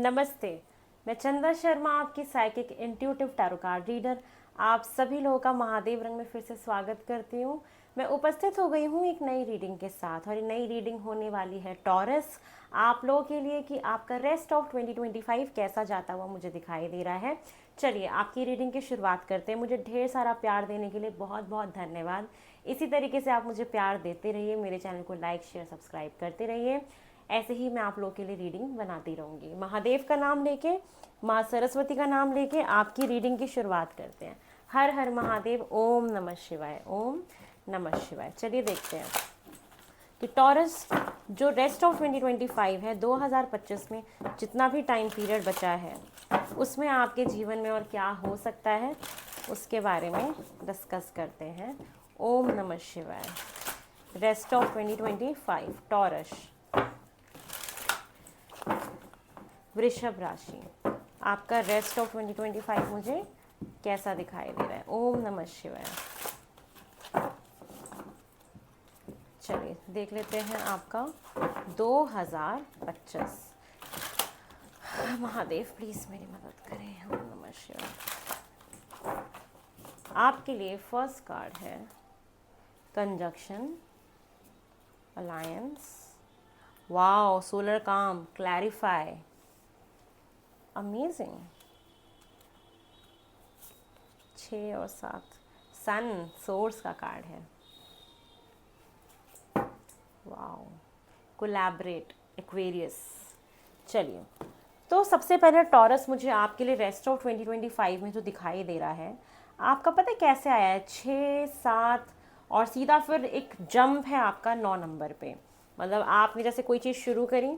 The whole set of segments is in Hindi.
नमस्ते। मैं चंदा शर्मा, आपकी psychic intuitive tarot card reader, आप सभी लोगों का महादेव रंग में फिर से स्वागत करती हूँ। मैं उपस्थित हो गई हूँ एक नई रीडिंग के साथ, और ये नई रीडिंग होने वाली है टॉरस आप लोगों के लिए कि आपका रेस्ट ऑफ 2025 कैसा जाता हुआ मुझे दिखाई दे रहा है। चलिए आपकी रीडिंग की शुरुआत करते हैं। मुझे ढेर सारा प्यार देने के लिए बहुत बहुत धन्यवाद। इसी तरीके से आप मुझे प्यार देते रहिए, मेरे चैनल को लाइक शेयर सब्सक्राइब करते रहिए। ऐसे ही मैं आप लोगों के लिए रीडिंग बनाती रहूँगी। महादेव का नाम लेके, माँ सरस्वती का नाम लेके आपकी रीडिंग की शुरुआत करते हैं। हर हर महादेव, ओम नमः शिवाय, ओम नमः शिवाय। चलिए देखते हैं कि टॉरस जो रेस्ट ऑफ 2025 है, 2025 में जितना भी टाइम पीरियड बचा है उसमें आपके जीवन में और क्या हो सकता है उसके बारे में डिस्कस करते हैं। ओम नमः शिवाय। रेस्ट ऑफ 2025 टॉरस, वृषभ राशि, आपका रेस्ट ऑफ 2025 मुझे कैसा दिखाई दे रहा है। ओम नमः शिवाय। चलिए देख लेते हैं आपका 2025। महादेव प्लीज मेरी मदद करें। ओम नमः शिवाय। आपके लिए फर्स्ट कार्ड है कंजक्शन, अलायंस, वाओ, सोलर काम, क्लैरिफाई, अमेजिंग। 6 और 7, सन, सोर्स का कार्ड है। Wow, collaborate, Aquarius. चलिए, तो सबसे पहले टॉरस मुझे आपके लिए रेस्ट ऑफ 2025 में जो दिखाई दे रहा है, आपका पता है कैसे आया है? 6, 7 और सीधा फिर एक जंप है आपका 9 नंबर पे। मतलब आपने जैसे कोई चीज़ शुरू करी,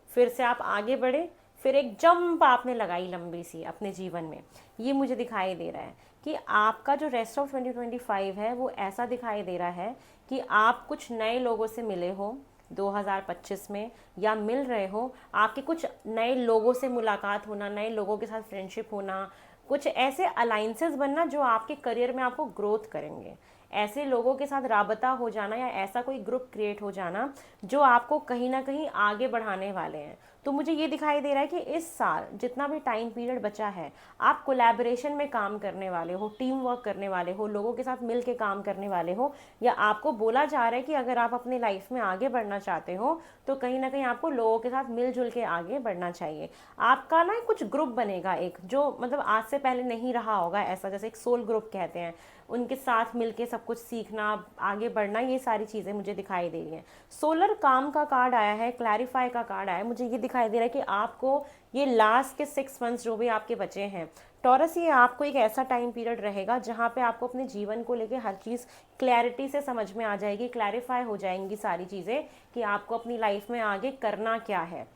फिर से आप आगे बढ़े, फिर एक जंप आपने लगाई लंबी सी अपने जीवन में। ये मुझे दिखाई दे रहा है कि आपका जो रेस्ट ऑफ 2025 है वो ऐसा दिखाई दे रहा है कि आप कुछ नए लोगों से मिले हो 2025 में, या मिल रहे हो। आपके कुछ नए लोगों से मुलाकात होना, नए लोगों के साथ फ्रेंडशिप होना, कुछ ऐसे अलाइंसेस बनना जो आपके करियर में आपको ग्रोथ करेंगे। ऐसे लोगों के साथ राबता हो जाना या ऐसा कोई ग्रुप क्रिएट हो जाना जो आपको कहीं ना कहीं आगे बढ़ाने वाले हैं। तो मुझे ये दिखाई दे रहा है कि इस साल जितना भी टाइम पीरियड बचा है, आप कोलैबोरेशन में काम करने वाले हो, टीम वर्क करने वाले हो, लोगों के साथ मिल के काम करने वाले हो, या आपको बोला जा रहा है कि अगर आप अपने लाइफ में आगे बढ़ना चाहते हो तो कहीं ना कहीं आपको लोगों के साथ मिलजुल के आगे बढ़ना चाहिए। आपका ना कुछ ग्रुप बनेगा एक, जो मतलब आज से पहले नहीं रहा होगा ऐसा, जैसे एक सोल ग्रुप कहते हैं, उनके साथ मिलके सब कुछ सीखना, आगे बढ़ना, ये सारी चीज़ें मुझे दिखाई दे रही हैं। सोलर काम का कार्ड आया है, क्लैरिफाई का कार्ड आया है। मुझे ये दिखाई दे रहा है कि आपको ये लास्ट के 6 मंथ्स जो भी आपके बचे हैं टॉरस, ये आपको एक ऐसा टाइम पीरियड रहेगा जहाँ पे आपको अपने जीवन को लेके हर चीज़ क्लैरिटी से समझ में आ जाएगी, क्लैरिफाई हो जाएंगी सारी चीज़ें कि आपको अपनी लाइफ में आगे करना क्या है।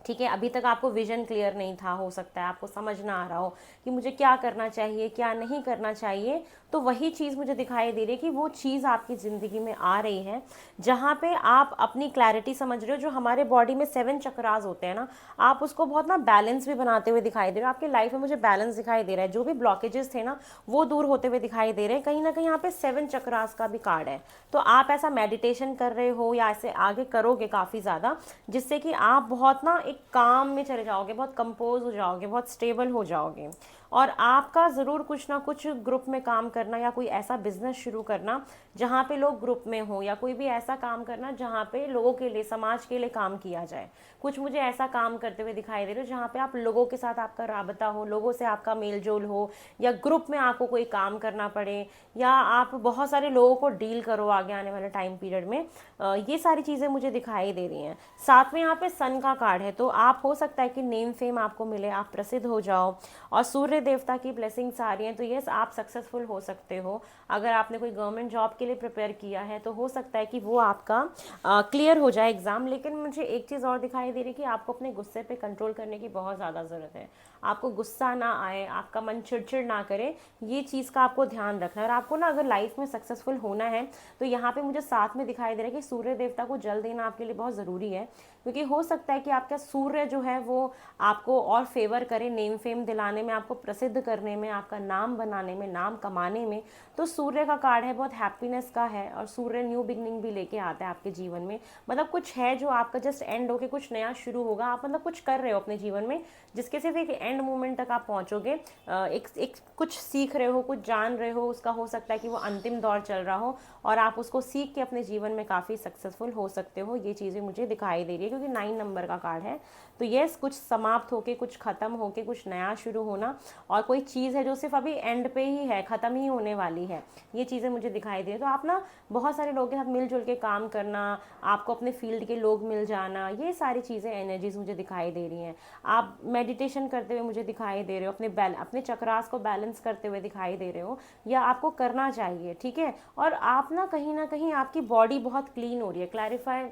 ठीक है, अभी तक आपको विजन क्लियर नहीं था, हो सकता है आपको समझ ना आ रहा हो कि मुझे क्या करना चाहिए क्या नहीं करना चाहिए। तो वही चीज़ मुझे दिखाई दे रही है कि वो चीज़ आपकी ज़िंदगी में आ रही है जहाँ पे आप अपनी क्लैरिटी समझ रहे हो। जो हमारे बॉडी में 7 चक्रास होते हैं ना, आप उसको बहुत ना बैलेंस भी बनाते हुए दिखाई दे रहे हो। आपकी लाइफ में मुझे बैलेंस दिखाई दे रहा है, जो भी ब्लॉकेजेस थे ना वो दूर होते हुए दिखाई दे रहे हैं। कहीं ना कहीं यहाँ पे 7 चक्रास का भी कार्ड है। तो आप ऐसा मेडिटेशन कर रहे हो या ऐसे आगे करोगे काफ़ी ज़्यादा, जिससे कि आप बहुत ना एक काम में चले जाओगे, बहुत कंपोज हो जाओगे, बहुत स्टेबल हो जाओगे। और आपका ज़रूर कुछ ना कुछ ग्रुप में काम करना या कोई ऐसा बिजनेस शुरू करना जहाँ पे लोग ग्रुप में हो, या कोई भी ऐसा काम करना जहाँ पे लोगों के लिए, समाज के लिए काम किया जाए। कुछ मुझे ऐसा काम करते हुए दिखाई दे रहे हो जहाँ पे आप लोगों के साथ आपका राबता हो, लोगों से आपका मेल जोल हो, या ग्रुप में आपको कोई काम करना पड़े, या आप बहुत सारे लोगों को डील करो आगे आने वाले टाइम पीरियड में। ये सारी चीज़ें मुझे दिखाई दे रही हैं। साथ में यहाँ पे सन का कार्ड है, तो आप हो सकता है कि नेम फेम आपको मिले, आप प्रसिद्ध हो जाओ, और सूर्य देवता की ब्लेसिंग्स आ रही हैं। तो यस, आप सक्सेसफुल हो सकते हो। अगर आपने कोई गवर्नमेंट जॉब के लिए प्रिपेयर किया है तो हो सकता है कि वो आपका क्लियर हो जाए एग्ज़ाम। लेकिन मुझे एक चीज़ और दिखाई दे रही है कि आपको अपने गुस्से पे कंट्रोल करने की बहुत ज़्यादा ज़रूरत है। आपको गुस्सा ना आए, आपका मन चिड़चिड़ ना करे, ये चीज़ का आपको ध्यान रखना है। और आपको ना अगर लाइफ में सक्सेसफुल होना है तो यहाँ पे मुझे साथ में दिखाई दे रहा है कि सूर्य देवता को जल देना आपके लिए बहुत ज़रूरी है। क्योंकि हो सकता है कि आपका सूर्य जो है वो आपको और फेवर करे, नेम फेम दिलाने में, आपको प्रसिद्ध करने में, आपका नाम बनाने में, नाम कमाने में। तो सूर्य का कार्ड है, बहुत हैप्पीनेस का है, और सूर्य न्यू बिगनिंग भी लेके आता है आपके जीवन में। मतलब कुछ है जो आपका जस्ट एंड होके कुछ नया शुरू होगा। आप मतलब कुछ कर रहे हो अपने जीवन में जिसके सिर्फ एक एंड मोमेंट तक आप पहुंचोगे। एक कुछ सीख रहे हो, कुछ जान रहे हो, उसका हो सकता है कि वो अंतिम दौर चल रहा हो और आप उसको सीख के अपने जीवन में काफ़ी सक्सेसफुल हो सकते हो। ये चीज़ें मुझे दिखाई दे रही है क्योंकि 9 नंबर का कार्ड है। तो यस, कुछ समाप्त होके, कुछ ख़त्म होके, कुछ नया शुरू होना, और कोई चीज़ है जो सिर्फ अभी एंड पे ही है, ख़त्म ही होने वाली है। ये चीज़ें मुझे दिखाई दे रही है। तो आप ना बहुत सारे लोगों के साथ मिलजुल के काम करना, आपको अपने फील्ड के लोग मिल जाना, ये सारी चीज़ें एनर्जीज मुझे दिखाई दे रही हैं। आप मेडिटेशन करते हुए मुझे दिखाई दे रहे हो, अपने चक्रास को बैलेंस करते हुए दिखाई दे रहे हो, या आपको करना चाहिए, ठीक है। और आप ना कहीं आपकी बॉडी बहुत क्लीन हो रही है। क्लैरिफाई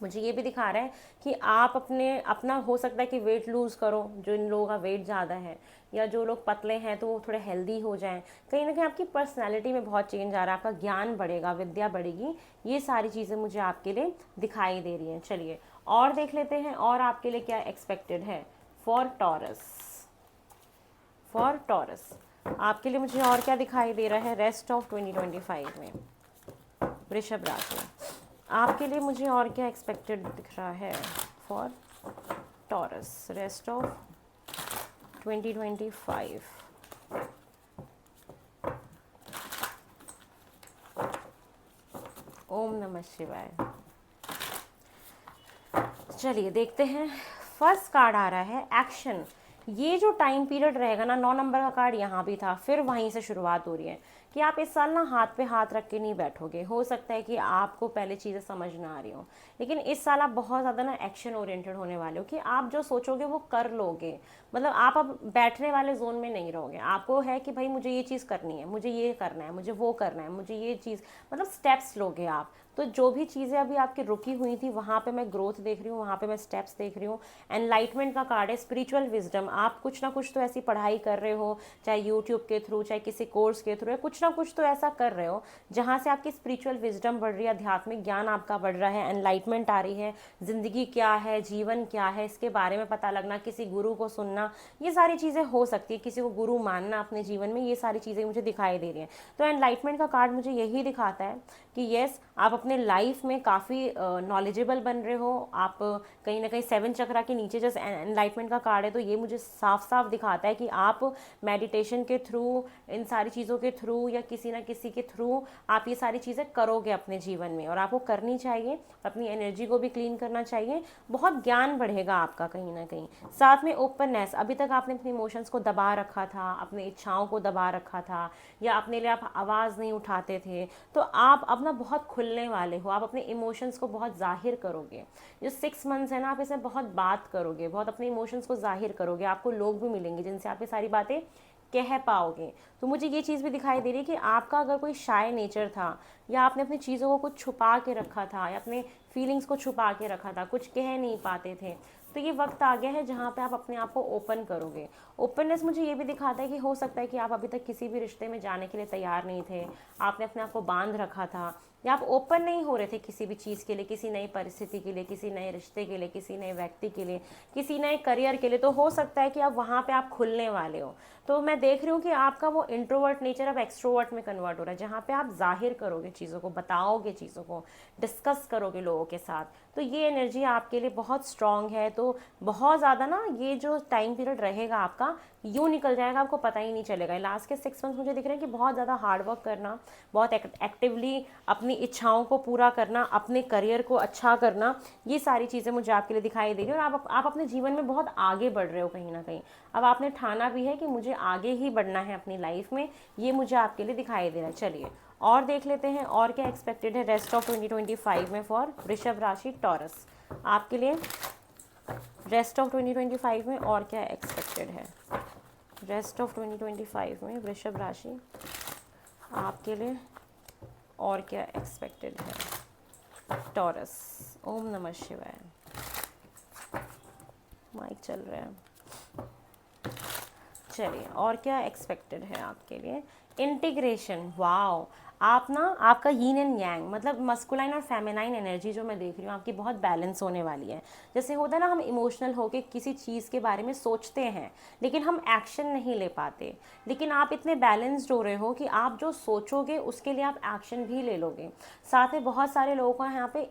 मुझे ये भी दिखा रहा है कि आप अपना हो सकता है कि वेट लूज़ करो, जो इन लोगों का वेट ज़्यादा है, या जो लोग पतले हैं तो वो थोड़े हेल्दी हो जाएं। कहीं ना कहीं आपकी पर्सनैलिटी में बहुत चेंज आ रहा है, आपका ज्ञान बढ़ेगा, विद्या बढ़ेगी। ये सारी चीज़ें मुझे आपके लिए दिखाई दे रही हैं। चलिए और देख लेते हैं और आपके लिए क्या एक्सपेक्टेड है फॉर टॉरस। आपके लिए मुझे और क्या दिखाई दे रहा है रेस्ट ऑफ 2025 में वृषभ राशि। आपके लिए मुझे और क्या एक्सपेक्टेड दिख रहा है फॉर टॉरस रेस्ट ऑफ 2025। ओम नमः शिवाय। चलिए देखते हैं। फर्स्ट कार्ड आ रहा है एक्शन। ये जो टाइम पीरियड रहेगा ना, 9 नंबर का कार्ड यहाँ भी था, फिर वहीं से शुरुआत हो रही है कि आप इस साल ना हाथ पे हाथ रख के नहीं बैठोगे। हो सकता है कि आपको पहले चीज़ें समझ ना आ रही हो, लेकिन इस साल आप बहुत ज़्यादा ना एक्शन ओरिएंटेड होने वाले हो कि आप जो सोचोगे वो कर लोगे। मतलब आप अब बैठने वाले जोन में नहीं रहोगे। आपको है कि भाई मुझे ये चीज़ करनी है, मुझे ये करना है, मुझे वो करना है, मुझे ये चीज़, मतलब स्टेप्स लोगे आप। तो जो भी चीज़ें अभी आपकी रुकी हुई थी वहाँ पे मैं ग्रोथ देख रही हूँ, वहाँ पे मैं स्टेप्स देख रही हूँ। एनलाइटमेंट का कार्ड है, स्पिरिचुअल विजडम। आप कुछ ना कुछ तो ऐसी पढ़ाई कर रहे हो, चाहे यूट्यूब के थ्रू, चाहे किसी कोर्स के थ्रू, कुछ ना कुछ तो ऐसा कर रहे हो जहाँ से आपकी स्पिरिचुअल विजडम बढ़ रही है, आध्यात्मिक ज्ञान आपका बढ़ रहा है, एनलाइटमेंट आ रही है, ज़िंदगी क्या है, जीवन क्या है, इसके बारे में पता लगना, किसी गुरु को सुनना, ये सारी चीज़ें हो सकती है, किसी को गुरु मानना अपने जीवन में, ये सारी चीज़ें मुझे दिखाई दे रही हैं। तो एनलाइटमेंट का कार्ड मुझे यही दिखाता है कि येस, आप अपने लाइफ में काफ़ी नॉलेजेबल बन रहे हो। आप कहीं ना कहीं 7 चक्रा के नीचे जैसे एनलाइटमेंट का कार्ड है, तो ये मुझे साफ साफ दिखाता है कि आप मेडिटेशन के थ्रू, इन सारी चीज़ों के थ्रू, या किसी ना किसी के थ्रू आप ये सारी चीज़ें करोगे अपने जीवन में, और आपको करनी चाहिए। अपनी एनर्जी को भी क्लीन करना चाहिए, बहुत ज्ञान बढ़ेगा आपका कहीं ना कहीं। साथ में ओपननेस, अभी तक आपने अपने इमोशंस को दबा रखा था, अपने इच्छाओं को दबा रखा था, या अपने लिए आप आवाज़ नहीं उठाते थे, तो आप अब ना बहुत खुलने वाले हो। आप अपने इमोशंस को बहुत जाहिर करोगे। जो 6 मंथ्स है ना, आप इसमें बहुत बात करोगे, बहुत अपने इमोशंस को जाहिर करोगे। आपको लोग भी मिलेंगे जिनसे आप ये सारी बातें कह पाओगे। तो मुझे ये चीज़ भी दिखाई दे रही है कि आपका अगर कोई शाय नेचर था, या आपने अपनी चीज़ों को कुछ छुपा के रखा था, या अपने फीलिंग्स को छुपा के रखा था, कुछ कह नहीं पाते थे, तो ये वक्त आ गया है जहाँ पे आप अपने आप को ओपन करोगे। ओपननेस मुझे ये भी दिखाता है कि हो सकता है कि आप अभी तक किसी भी रिश्ते में जाने के लिए तैयार नहीं थे, आपने अपने आप को बांध रखा था, या आप ओपन नहीं हो रहे थे किसी भी चीज़ के लिए, किसी नई परिस्थिति के लिए, किसी नए रिश्ते के लिए, किसी नए व्यक्ति के लिए, किसी नए करियर के लिए। तो हो सकता है कि आप वहाँ पे आप खुलने वाले हो। तो मैं देख रही हूँ कि आपका वो इंट्रोवर्ट नेचर अब एक्सट्रोवर्ट में कन्वर्ट हो रहा है, जहाँ पे आप जाहिर करोगे चीज़ों को, बताओगे चीज़ों को, डिस्कस करोगे लोगों के साथ। तो ये एनर्जी आपके लिए बहुत स्ट्रांग है। तो बहुत ज़्यादा ना ये जो टाइम पीरियड रहेगा आपका, यूँ निकल जाएगा, आपको पता ही नहीं चलेगा। लास्ट के 6 मंथ्स मुझे दिख रहे हैं कि बहुत ज़्यादा हार्डवर्क करना, बहुत एक्टिवली अपनी इच्छाओं को पूरा करना, अपने करियर को अच्छा करना, ये सारी चीज़ें मुझे आपके लिए दिखाई दे रही है। और आप अपने जीवन में बहुत आगे बढ़ रहे हो कहीं ना कहीं। अब आपने ठाना भी है कि मुझे आगे ही बढ़ना है अपनी लाइफ में, ये मुझे आपके लिए दिखाई दे रहा है। चलिए और देख लेते हैं और क्या एक्सपेक्टेड है रेस्ट ऑफ 2025 में फॉर वृषभ राशि टॉरस। आपके लिए रेस्ट ऑफ 2025 में और क्या एक्सपेक्टेड है रेस्ट ऑफ 2025 में वृषभ राशि आपके लिए और क्या एक्सपेक्टेड है टॉरस। ओम नमः शिवाय। माइक चल रहा है। चलिए और क्या एक्सपेक्टेड है आपके लिए। इंटीग्रेशन, वाओ, आप ना, आपका यीन एंड यांग मतलब मस्कुलाइन और फेमिनाइन एनर्जी जो मैं देख रही हूँ आपकी बहुत बैलेंस होने वाली है। जैसे होता है ना, हम इमोशनल होके किसी चीज़ के बारे में सोचते हैं लेकिन हम एक्शन नहीं ले पाते, लेकिन आप इतने बैलेंस्ड हो रहे हो कि आप जो सोचोगे उसके लिए आप एक्शन भी ले लोगे। साथ में बहुत सारे लोगों का यहाँ पे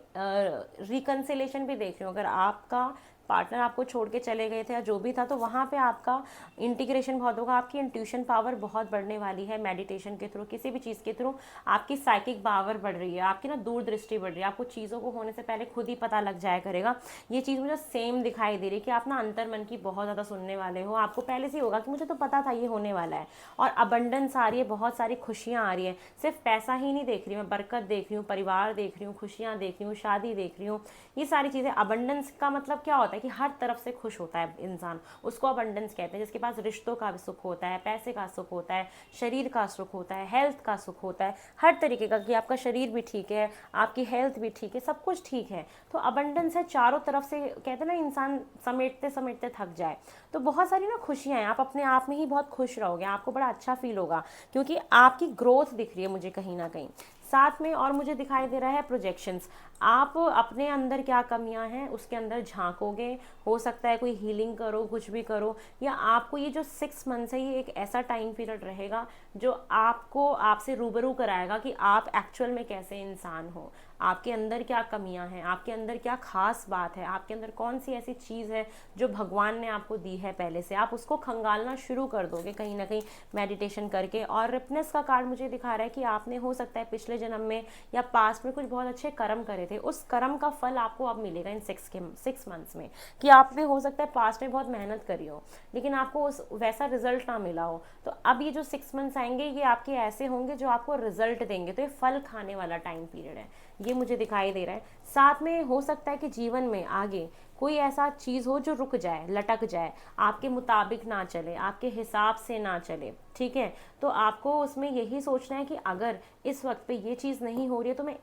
रिकन्सिलेशन भी देख रही हूँ। अगर आपका पार्टनर आपको छोड़ के चले गए थे या जो भी था, तो वहाँ पे आपका इंटीग्रेशन बहुत होगा। आपकी इंट्यूशन पावर बहुत बढ़ने वाली है मेडिटेशन के थ्रू, किसी भी चीज़ के थ्रू आपकी साइकिक पावर बढ़ रही है, आपकी ना दूरदृष्टि बढ़ रही है। आपको चीज़ों को होने से पहले खुद ही पता लग जाया करेगा। ये चीज़ मुझे सेम दिखाई दे रही है कि आप ना अंतर मन की बहुत ज़्यादा सुनने वाले हो। आपको पहले से ही होगा कि मुझे तो पता था ये होने वाला है। और अबंडेंस आ रही है, बहुत सारी खुशियाँ आ रही है। सिर्फ पैसा ही नहीं देख रही मैं, बरकत देख रही हूँ, परिवार देख रही हूँ, खुशियाँ देख रही हूँ, शादी देख रही हूँ, ये सारी चीज़ें। अबंडेंस का मतलब क्या होता है कि हर तरफ से खुश होता है इंसान, उसको अबंडेंस कहते हैं। जिसके पास रिश्तों का भी सुख होता है, पैसे का सुख होता है, शरीर का सुख होता है, हेल्थ का सुख होता है, हर तरीके का, कि आपका शरीर भी ठीक है, आपकी हेल्थ भी ठीक है, सब कुछ ठीक है। तो अबंडेंस है चारों तरफ से। कहते हैं ना, इंसान समेटते समेटते थक जाए। तो बहुत सारी ना खुशियाँ हैं, आप अपने आप में ही बहुत खुश रहोगे, आपको बड़ा अच्छा फील होगा, क्योंकि आपकी ग्रोथ दिख रही है मुझे कहीं ना कहीं। साथ में और मुझे दिखाई दे रहा है प्रोजेक्शंस। आप अपने अंदर क्या कमियां हैं उसके अंदर झांकोगे। हो सकता है कोई हीलिंग करो, कुछ भी करो, या आपको ये जो 6 मंथ्स है ये एक ऐसा टाइम पीरियड रहेगा जो आपको आपसे रूबरू कराएगा कि आप एक्चुअल में कैसे इंसान हो, आपके अंदर क्या कमियां हैं, आपके अंदर क्या खास बात है, आपके अंदर कौन सी ऐसी चीज़ है जो भगवान ने आपको दी है पहले से। आप उसको खंगालना शुरू कर दोगे कहीं ना कहीं मेडिटेशन करके। और रिपनेस का कार्ड मुझे दिखा रहा है कि आपने हो सकता है पिछले जन्म में या पास्ट में कुछ बहुत अच्छे कर्म करे थे, उस कर्म का फल आपको अब मिलेगा इन 6 मंथ्स में। कि आपने हो सकता है पास्ट में बहुत मेहनत करी हो लेकिन आपको उस वैसा रिजल्ट ना मिला हो, तो अब ये जो 6 मंथ्स आएंगे ये आपके ऐसे होंगे जो आपको रिजल्ट देंगे। तो ये फल खाने वाला टाइम पीरियड है, ये मुझे दिखाई दे रहा है। साथ में हो सकता है कि जीवन में आगे कोई ऐसा चीज़ हो जो रुक जाए, लटक जाए, आपके मुताबिक ना चले, आपके हिसाब से ना चले, ठीक है। तो आपको उसमें यही सोचना है कि अगर इस वक्त पे ये चीज़ नहीं हो रही है तो मैं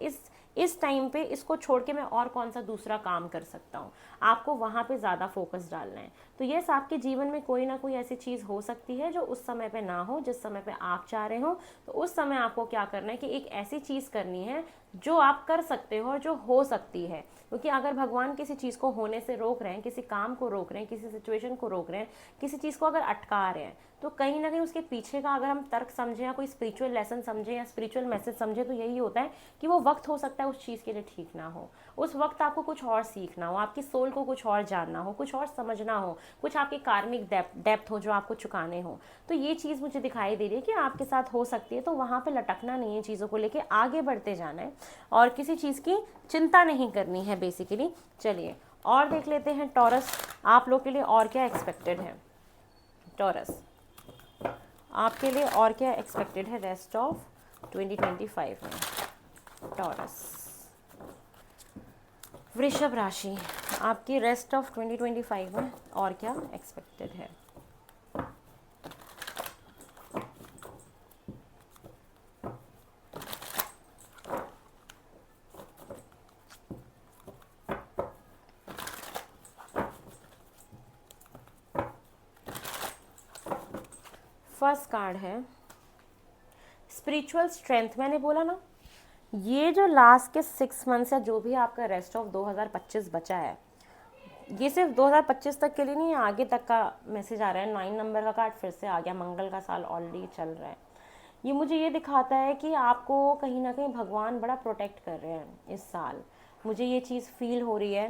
इस टाइम पे इसको छोड़ के मैं और कौन सा दूसरा काम कर सकता हूँ। आपको वहाँ पे ज़्यादा फोकस डालना है। तो यस, आपके जीवन में कोई ना कोई ऐसी चीज़ हो सकती है जो उस समय पे ना हो जिस समय पे आप चाह रहे हो। तो उस समय आपको क्या करना है कि एक ऐसी चीज़ करनी है जो आप कर सकते हो और जो हो सकती है। क्योंकि अगर भगवान किसी चीज़ को होने से रोक रहे हैं, किसी काम को रोक रहे हैं, किसी सिचुएशन को रोक रहे हैं, किसी चीज़ को अगर अटका रहे हैं, तो कहीं ना कहीं उसके पीछे का अगर हम तर्क समझें या कोई स्पिरिचुअल लेसन समझें या स्पिरिचुअल मैसेज समझें, तो यही होता है कि वो वक्त हो सकता है उस चीज़ के लिए ठीक ना हो। उस वक्त आपको कुछ और सीखना हो, आपकी सोल को कुछ और जानना हो, कुछ और समझना हो, कुछ आपके कार्मिक डेप्थ हो जो आपको चुकाने हो। तो ये चीज़ मुझे दिखाई दे रही है कि आपके साथ हो सकती है। तो वहाँ पे लटकना नहीं है, चीज़ों को लेके आगे बढ़ते जाना है और किसी चीज़ की चिंता नहीं करनी है बेसिकली। चलिए और देख लेते हैं टॉरस, आप लोग के लिए और क्या एक्सपेक्टेड है। टॉरस, आपके लिए और क्या एक्सपेक्टेड है रेस्ट ऑफ 2025 में। टॉरस, वृषभ राशि, आपकी रेस्ट ऑफ 2025 में और क्या एक्सपेक्टेड है। फर्स्ट कार्ड है स्पिरिचुअल स्ट्रेंथ। मैंने बोला ना, ये जो लास्ट के 6 मंथ्स या जो भी आपका रेस्ट ऑफ 2025 बचा है, ये सिर्फ 2025 तक के लिए नहीं, आगे तक का मैसेज आ रहा है। 9 नंबर का कार्ड फिर से आ गया, मंगल का साल ऑलरेडी चल रहा है। ये मुझे ये दिखाता है कि आपको कहीं ना कहीं भगवान बड़ा प्रोटेक्ट कर रहे हैं इस साल। मुझे ये चीज़ फील हो रही है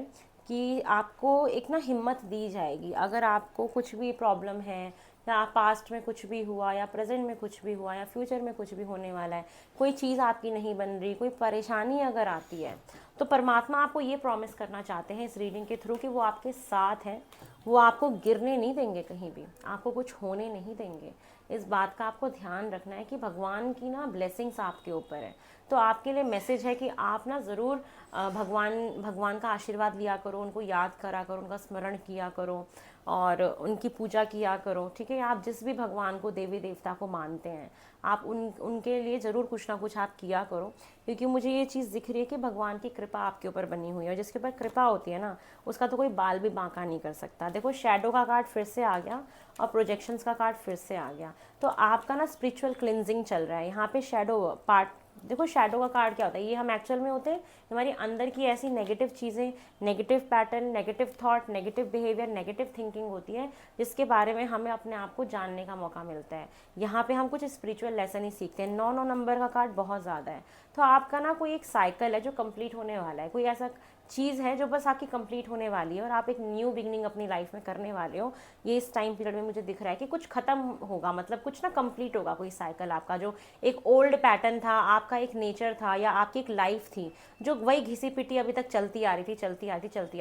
कि आपको एक ना हिम्मत दी जाएगी। अगर आपको कुछ भी प्रॉब्लम है, या पास्ट में कुछ भी हुआ, या प्रेजेंट में कुछ भी हुआ, या फ्यूचर में कुछ भी होने वाला है, कोई चीज़ आपकी नहीं बन रही, कोई परेशानी अगर आती है, तो परमात्मा आपको ये प्रॉमिस करना चाहते हैं इस रीडिंग के थ्रू कि वो आपके साथ हैं। वो आपको गिरने नहीं देंगे, कहीं भी आपको कुछ होने नहीं देंगे। इस बात का आपको ध्यान रखना है कि भगवान की ना ब्लेसिंग्स आपके ऊपर है। तो आपके लिए मैसेज है कि आप ना ज़रूर भगवान का आशीर्वाद लिया करो, उनको याद करा करो, उनका स्मरण किया करो और उनकी पूजा किया करो। ठीक है, आप जिस भी भगवान को, देवी देवता को मानते हैं, आप उनके लिए ज़रूर कुछ ना कुछ आप किया करो, क्योंकि मुझे ये चीज़ दिख रही है कि भगवान की कृपा आपके ऊपर बनी हुई है, और जिसके ऊपर कृपा होती है ना, उसका तो कोई बाल भी बांका नहीं कर सकता। देखो, शैडो का कार्ड फिर से आ गया और प्रोजेक्शंस का कार्ड फिर से आ गया। तो आपका ना स्पिरिचुअल क्लिनजिंग चल रहा है यहाँ पे। शैडो पार्ट, देखो शैडो का कार्ड क्या होता है, ये हम एक्चुअल में होते हैं हमारी अंदर की ऐसी नेगेटिव चीज़ें, negative pattern, negative thought, negative behaviour, negative thinking होती है, जिसके बारे में हमें अपने आप को जानने का मौका मिलता है। यहाँ पे हम कुछ स्पिरिचुअल लेसन ही सीखते हैं। 9 नंबर का कार्ड बहुत ज़्यादा है। तो आपका ना कोई एक साइकिल है जो कंप्लीट होने वाला है, कोई ऐसा चीज़ है जो बस आपकी कंप्लीट होने वाली है और आप एक न्यू बिगनिंग अपनी लाइफ में करने वाले हो। ये इस टाइम पीरियड में मुझे दिख रहा है कि कुछ खत्म होगा, मतलब कुछ ना कंप्लीट होगा कोई साइकिल आपका, जो एक ओल्ड पैटर्न था, आपका एक नेचर था या आपकी एक लाइफ थी जो वही घिसी पिटी अभी तक चलती आ रही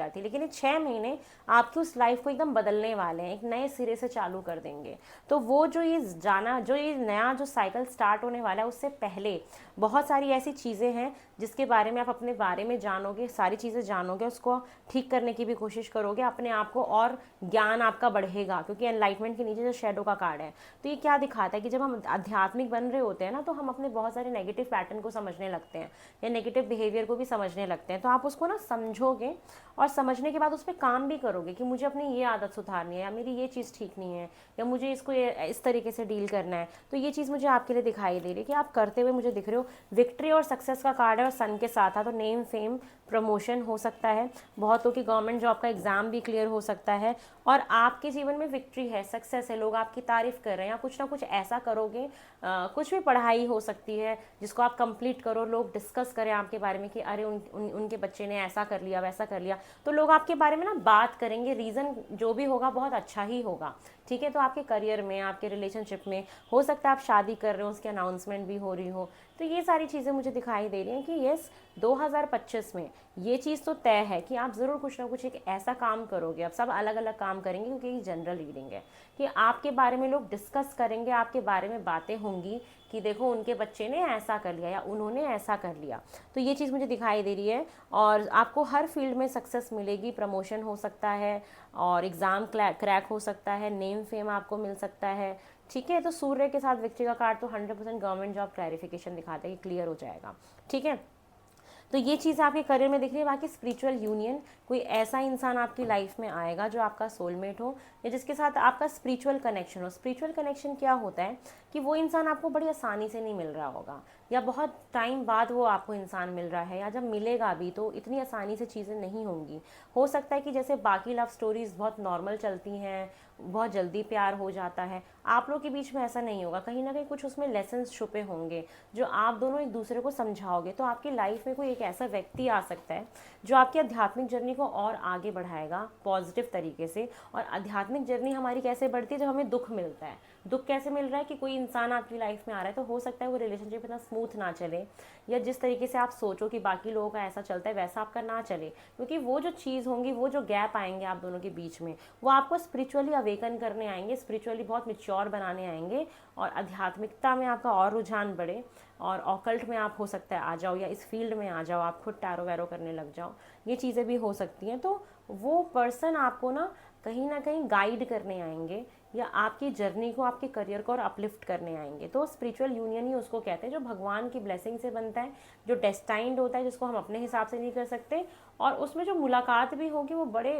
थी, लेकिन ये 6 महीने आपकी उस लाइफ को एकदम बदलने वाले हैं, एक नए सिरे से चालू कर देंगे। तो वो जो ये नया जो साइकिल स्टार्ट होने वाला है, उससे पहले बहुत सारी ऐसी चीज़ें हैं जिसके बारे में आप अपने बारे में जानोगे, सारी चीज़ें जानोगे, उसको ठीक करने की भी कोशिश करोगे, अपने आप को और ज्ञान आपका बढ़ेगा, क्योंकि एनलाइटमेंट के नीचे जो शैडो का कार्ड है, तो ये क्या दिखाता है कि जब हम आध्यात्मिक बन रहे होते हैं ना, तो हम अपने बहुत सारे नेगेटिव पैटर्न को समझने लगते हैं या नेगेटिव बिहेवियर को भी समझने लगते हैं। तो आप उसको ना समझोगे और समझने के बाद उस पर काम भी करोगे कि मुझे अपनी ये आदत सुधारनी है, या मेरी ये चीज़ ठीक नहीं है, या मुझे इसको इस तरीके से डील करना है। तो ये चीज़ मुझे आपके लिए दिखाई दे रही है कि आप करते हुए मुझे दिख रहे हो। विक्ट्री और सक्सेस का कार्ड है और सन के साथ था, तो नेम, फेम, प्रमोशन हो सकता है, बहुतों की गवर्नमेंट जॉब का एग्ज़ाम भी क्लियर हो सकता है, और आपके जीवन में विक्ट्री है, सक्सेस है, लोग आपकी तारीफ़ कर रहे हैं, या कुछ ना कुछ ऐसा करोगे, कुछ भी पढ़ाई हो सकती है जिसको आप कंप्लीट करो, लोग डिस्कस करें आपके बारे में कि अरे उनके बच्चे ने ऐसा कर लिया, वैसा कर लिया, तो लोग आपके बारे में ना बात करेंगे। रीज़न जो भी होगा बहुत अच्छा ही होगा। ठीक है, तो आपके करियर में, आपके रिलेशनशिप में हो सकता है आप शादी कर रहे हो, उसकी अनाउंसमेंट भी हो रही हो। तो ये सारी चीज़ें मुझे दिखाई दे रही हैं कि यस, 2025 में ये चीज़ तो तय है कि आप ज़रूर कुछ ना कुछ एक ऐसा काम करोगे। अब सब अलग अलग काम करेंगे क्योंकि ये जनरल रीडिंग है, कि आपके बारे में लोग डिस्कस करेंगे, आपके बारे में बातें होंगी कि देखो उनके बच्चे ने ऐसा कर लिया या उन्होंने ऐसा कर लिया। तो ये चीज़ मुझे दिखाई दे रही है, और आपको हर फील्ड में सक्सेस मिलेगी, प्रमोशन हो सकता है और एग्ज़ाम क्रैक हो सकता है, नेम फेम आपको मिल सकता है। ठीक है, तो सूर्य के साथ विक्ट्री का कार्ड तो 100% गवर्नमेंट जॉब क्लैरिफिकेशन दिखाता है कि क्लियर हो जाएगा। ठीक है, तो ये चीज़ आपके करियर में दिख रही है। बाकी स्पिरिचुअल यूनियन, कोई ऐसा इंसान आपकी लाइफ में आएगा जो आपका सोलमेट हो या जिसके साथ आपका स्पिरिचुअल कनेक्शन हो। स्पिरिचुअल कनेक्शन क्या होता है कि वो इंसान आपको बड़ी आसानी से नहीं मिल रहा होगा, या बहुत टाइम बाद वो आपको इंसान मिल रहा है, या जब मिलेगा भी तो इतनी आसानी से चीज़ें नहीं होंगी। हो सकता है कि जैसे बाकी लव स्टोरीज़ बहुत नॉर्मल चलती हैं, बहुत जल्दी प्यार हो जाता है, आप लोग के बीच में ऐसा नहीं होगा। कहीं ना कहीं कुछ उसमें लेसन्स छुपे होंगे जो आप दोनों एक दूसरे को समझाओगे। तो आपकी लाइफ में कोई एक ऐसा व्यक्ति आ सकता है जो आपकी आध्यात्मिक जर्नी को और आगे बढ़ाएगा पॉजिटिव तरीके से। और आध्यात्मिक जर्नी हमारी कैसे बढ़ती है, जब हमें दुख मिलता है। दुख कैसे मिल रहा है कि कोई इंसान आपकी लाइफ में आ रहा है, तो हो सकता है वो रिलेशनशिप इतना स्मूथ ना चले, या जिस तरीके से आप सोचो कि बाकी लोगों का ऐसा चलता है वैसा आपका ना चले, क्योंकि वो जो चीज़ होंगी, वो जो गैप आएंगे आप दोनों के बीच में, वो आपको स्पिरिचुअली अवेकन करने आएंगे, स्पिरिचुअली बहुत मैच्योर बनाने आएंगे, और आध्यात्मिकता में आपका और रुझान बढ़े, और ऑकल्ट में आप हो सकता है आ जाओ, या इस फील्ड में आ जाओ, आप खुद टैरो वैरो करने लग जाओ। ये चीज़ें भी हो सकती हैं। तो वो पर्सन आपको ना कहीं गाइड करने आएंगे, या आपकी जर्नी को, आपके करियर को और अपलिफ्ट करने आएंगे। तो स्पिरिचुअल यूनियन ही उसको कहते हैं जो भगवान की ब्लेसिंग से बनता है, जो डेस्टाइंड होता है, जिसको हम अपने हिसाब से नहीं कर सकते। और उसमें जो मुलाकात भी होगी वो बड़े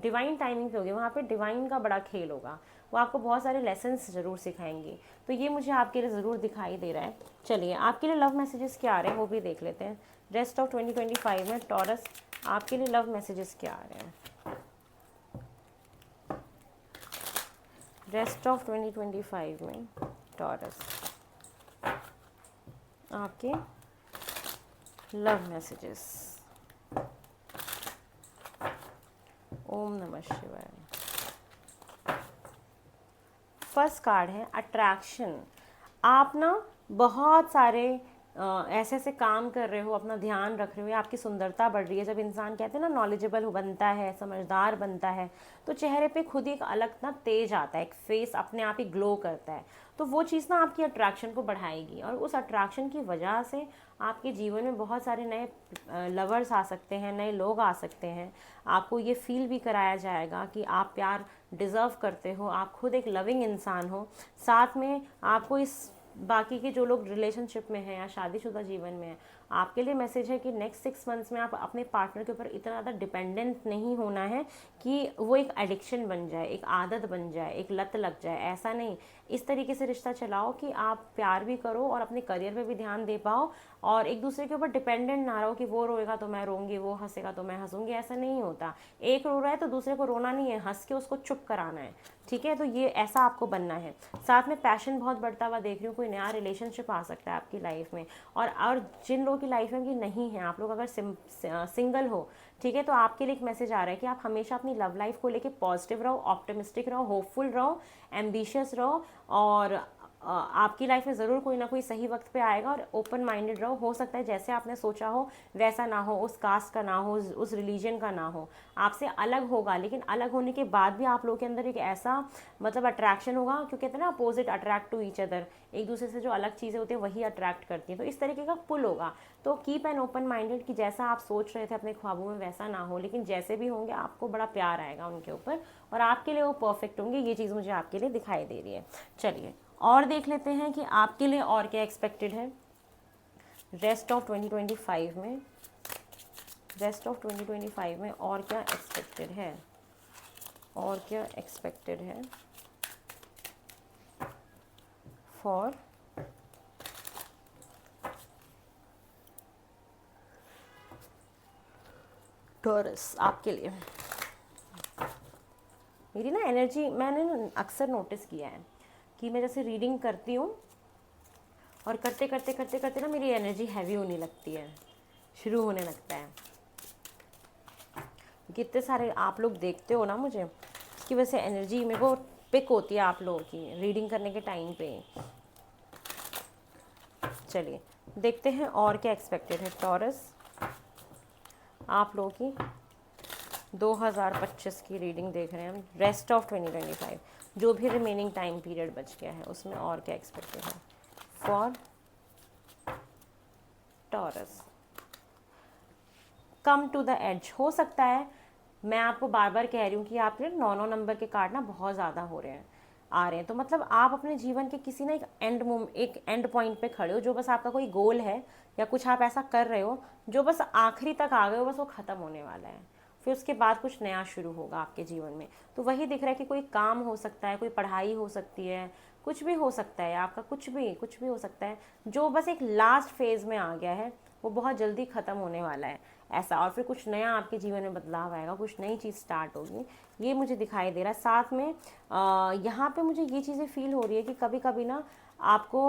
डिवाइन टाइमिंग पे होगी, वहाँ पे डिवाइन का बड़ा खेल होगा, वो आपको बहुत सारे लेसन्स ज़रूर सिखाएंगी। तो ये मुझे आपके लिए ज़रूर दिखाई दे रहा है। चलिए, आपके लिए लव मैसेजेस क्या आ रहे हैं वो भी देख लेते हैं। रेस्ट ऑफ 2025 में टॉरस आपके लिए लव मैसेजेस क्या आ रहे हैं। रेस्ट ऑफ 2025 में टॉरस आपके लव मैसेजेस। ओम नमः शिवाय। फर्स्ट कार्ड है अट्रैक्शन। आप ना बहुत सारे ऐसे ऐसे काम कर रहे हो, अपना ध्यान रख रहे हो, आपकी सुंदरता बढ़ रही है। जब इंसान कहते हैं ना नॉलेजेबल बनता है, समझदार बनता है, तो चेहरे पे खुद ही एक अलग ना तेज आता है, एक फेस अपने आप ही ग्लो करता है। तो वो चीज़ ना आपकी अट्रैक्शन को बढ़ाएगी, और उस अट्रैक्शन की वजह से आपके जीवन में बहुत सारे नए लवर्स आ सकते हैं, नए लोग आ सकते हैं। आपको ये फील भी कराया जाएगा कि आप प्यार डिज़र्व करते हो, आप खुद एक लविंग इंसान हो। साथ में आपको इस बाकी के जो लोग रिलेशनशिप में हैं या शादीशुदा जीवन में हैं, आपके लिए मैसेज है कि नेक्स्ट 6 मंथ्स में आप अपने पार्टनर के ऊपर इतना ज़्यादा डिपेंडेंट नहीं होना है कि वो एक एडिक्शन बन जाए, एक आदत बन जाए, एक लत लग जाए। ऐसा नहीं, इस तरीके से रिश्ता चलाओ कि आप प्यार भी करो और अपने करियर पे भी ध्यान दे पाओ, और एक दूसरे के ऊपर डिपेंडेंट ना रहो कि वो रोएगा तो मैं रोऊंगी, वो हंसेगा तो मैं हंसूंगी। ऐसा नहीं होता। एक रो रहा है तो दूसरे को रोना नहीं है, हंस के उसको चुप कराना है। ठीक है, तो ये ऐसा आपको बनना है। साथ में पैशन बहुत बढ़ता हुआ देख रही हूँ, कोई नया रिलेशनशिप आ सकता है आपकी लाइफ में। और जिन लोगों की लाइफ में कि नहीं है, आप लोग अगर सिंगल हो, ठीक है, तो आपके लिए एक मैसेज आ रहा है कि आप हमेशा अपनी लव लाइफ को लेके पॉजिटिव रहो, ऑप्टिमिस्टिक रहो, होपफुल रहो, एम्बिशियस रहो, और आपकी लाइफ में ज़रूर कोई ना कोई सही वक्त पे आएगा। और ओपन माइंडेड रहो, हो सकता है जैसे आपने सोचा हो वैसा ना हो, उस कास्ट का ना हो, उस रिलीजन का ना हो, आपसे अलग होगा, लेकिन अलग होने के बाद भी आप लोगों के अंदर एक ऐसा मतलब अट्रैक्शन होगा, क्योंकि कहते हैं ना opposite attract to each other, एक दूसरे से जो अलग चीज़ें होती हैं वही अट्रैक्ट करती हैं। तो इस तरीके का पुल होगा। तो कीप एन ओपन माइंडेड कि जैसा आप सोच रहे थे अपने ख्वाबों में वैसा ना हो, लेकिन जैसे भी होंगे आपको बड़ा प्यार आएगा उनके ऊपर, और आपके लिए वो परफेक्ट होंगे। ये चीज़ मुझे आपके लिए दिखाई दे रही है। चलिए और देख लेते हैं कि आपके लिए और क्या एक्सपेक्टेड है रेस्ट ऑफ 2025 में। रेस्ट ऑफ 2025 में और क्या एक्सपेक्टेड है, और क्या एक्सपेक्टेड है फॉर टॉरस आपके लिए। मेरी ना एनर्जी मैंने अक्सर नोटिस किया है कि मैं जैसे रीडिंग करती हूँ और करते करते करते करते ना मेरी एनर्जी हैवी होने लगती है, शुरू होने लगता है। कितने सारे आप लोग देखते हो ना मुझे, इसकी वजह से एनर्जी मेरे को पिक होती है आप लोगों की रीडिंग करने के टाइम पे। चलिए देखते हैं और क्या एक्सपेक्टेड है टॉरस आप लोगों की 2025 की रीडिंग देख रहे हैं हम। रेस्ट ऑफ 2025 जो भी रिमेनिंग टाइम पीरियड बच गया है उसमें और क्या एक्सपेक्टेड है for Taurus. Come to the edge. हो सकता है, मैं आपको बार बार कह रही हूँ कि आपके 9 नंबर के कार्ड ना बहुत ज़्यादा हो रहे हैं, आ रहे हैं, तो मतलब आप अपने जीवन के किसी ना एक एंड पॉइंट पे खड़े हो, जो बस आपका कोई गोल है या कुछ आप ऐसा कर रहे हो जो बस आखिरी तक आ गए हो, बस वो ख़त्म होने वाला है, फिर उसके बाद कुछ नया शुरू होगा आपके जीवन में। तो वही दिख रहा है कि कोई काम हो सकता है, कोई पढ़ाई हो सकती है, कुछ भी हो सकता है आपका, कुछ भी हो सकता है जो बस एक लास्ट फेज़ में आ गया है, वो बहुत जल्दी ख़त्म होने वाला है ऐसा। और फिर कुछ नया आपके जीवन में बदलाव आएगा, कुछ नई चीज़ स्टार्ट होगी, ये मुझे दिखाई दे रहा है। साथ में यहाँ पे मुझे ये चीज़ें फील हो रही है कि कभी कभी ना आपको